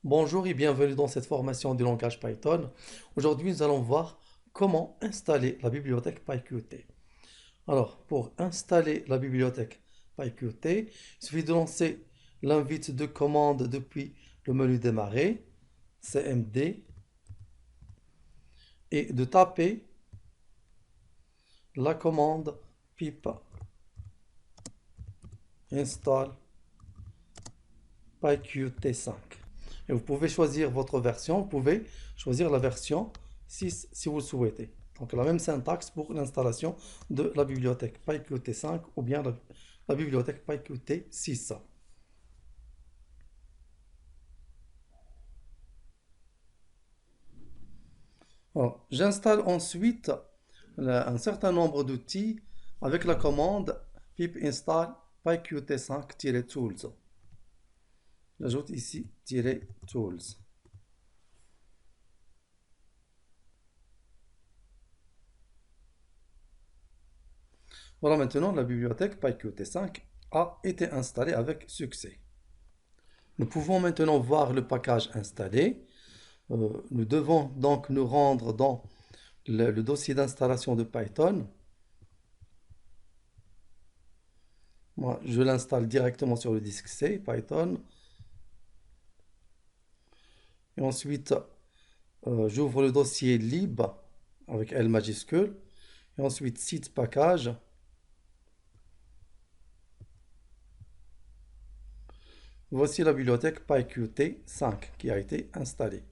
Bonjour et bienvenue dans cette formation du langage Python. Aujourd'hui, nous allons voir comment installer la bibliothèque PyQt. Alors, pour installer la bibliothèque PyQt, il suffit de lancer l'invite de commande depuis le menu démarrer, CMD, et de taper la commande pip install PyQt5. Et vous pouvez choisir votre version, vous pouvez choisir la version 6 si vous le souhaitez. Donc la même syntaxe pour l'installation de la bibliothèque PyQt5 ou bien la bibliothèque PyQt6. J'installe ensuite un certain nombre d'outils avec la commande pip install pyqt5-tools. J'ajoute ici "tools". Voilà, maintenant la bibliothèque PyQt5 a été installée avec succès. Nous pouvons maintenant voir le package installé. Nous devons donc nous rendre dans le dossier d'installation de Python. Moi, je l'installe directement sur le disque C, Python. Et ensuite, j'ouvre le dossier lib avec L majuscule. Et ensuite, site package. Voici la bibliothèque PyQt5 qui a été installée.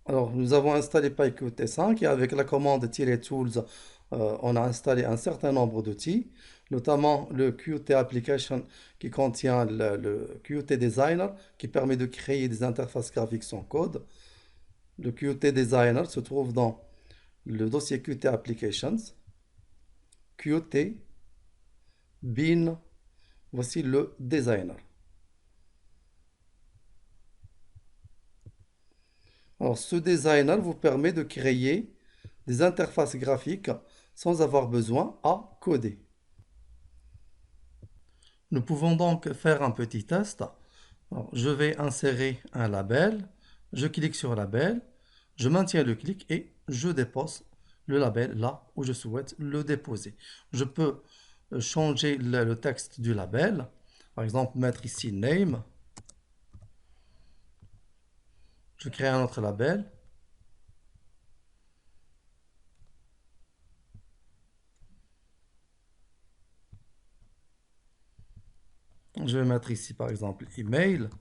Alors, nous avons installé PyQt5 et avec la commande "-tools", on a installé un certain nombre d'outils, notamment le Qt Application qui contient le Qt Designer qui permet de créer des interfaces graphiques sans code. Le Qt Designer se trouve dans le dossier Qt Applications, Qt, bin, voici le Designer. Alors, ce designer vous permet de créer des interfaces graphiques sans avoir besoin à coder. Nous pouvons donc faire un petit test. Alors, je vais insérer un label, je clique sur label, je maintiens le clic et je dépose le label là où je souhaite le déposer. Je peux changer le texte du label, par exemple mettre ici name, je crée un autre label, je vais mettre ici par exemple email,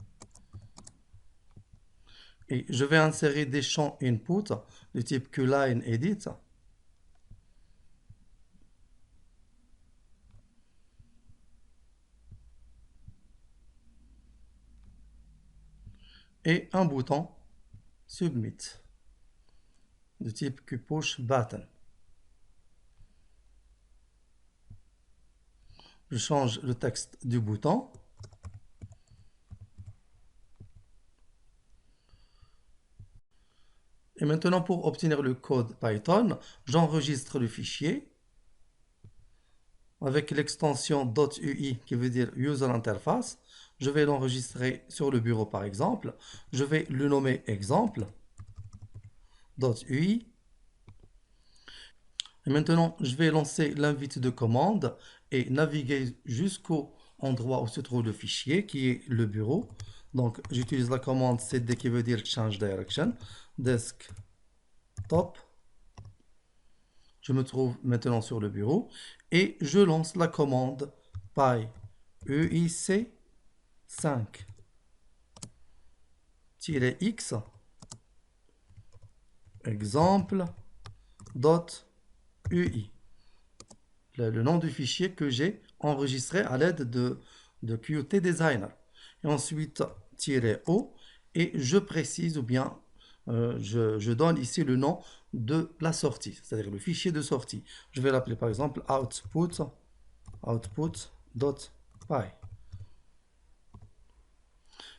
et je vais insérer des champs input de type QLine edit. Et un bouton submit de type QPush button. Je change le texte du bouton. Et maintenant, pour obtenir le code Python, j'enregistre le fichier avec l'extension .ui qui veut dire User Interface. Je vais l'enregistrer sur le bureau par exemple. Je vais le nommer exemple.ui. Et maintenant, je vais lancer l'invite de commande et naviguer jusqu'au endroit où se trouve le fichier qui est le bureau. Donc, j'utilise la commande cd qui veut dire Change Direction, desktop. Je me trouve maintenant sur le bureau et je lance la commande pyeic 5-x exemple.ui, le nom du fichier que j'ai enregistré à l'aide de Qt Designer. Et ensuite, "-o", et je précise ou bien je donne ici le nom de la sortie, c'est-à-dire le fichier de sortie. Je vais l'appeler par exemple output.py.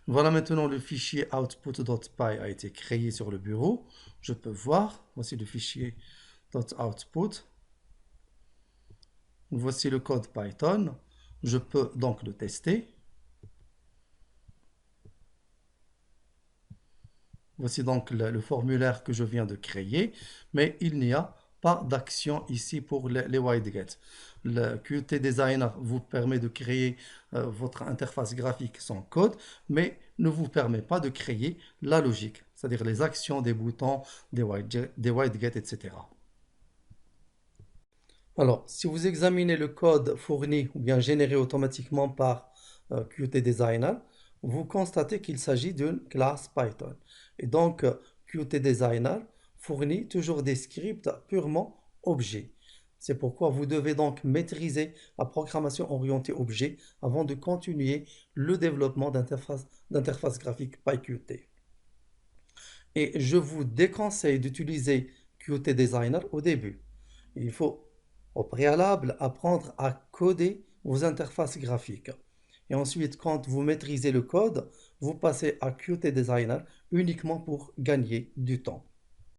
Voilà, maintenant le fichier output.py a été créé sur le bureau. Je peux voir, voici le fichier .output. Voici le code Python. Je peux donc le tester. Voici donc le formulaire que je viens de créer, mais il n'y a pas d'action ici pour les widgets. Le Qt Designer vous permet de créer votre interface graphique sans code, mais ne vous permet pas de créer la logique, c'est-à-dire les actions des boutons, des widgets, etc. Alors, si vous examinez le code fourni ou bien généré automatiquement par Qt Designer, vous constatez qu'il s'agit d'une classe Python. Et donc, Qt Designer fournit toujours des scripts purement objets. C'est pourquoi vous devez donc maîtriser la programmation orientée objet avant de continuer le développement d'interface graphique PyQt. Et je vous déconseille d'utiliser Qt Designer au début. Il faut au préalable apprendre à coder vos interfaces graphiques. Et ensuite, quand vous maîtrisez le code, vous passez à Qt Designer uniquement pour gagner du temps.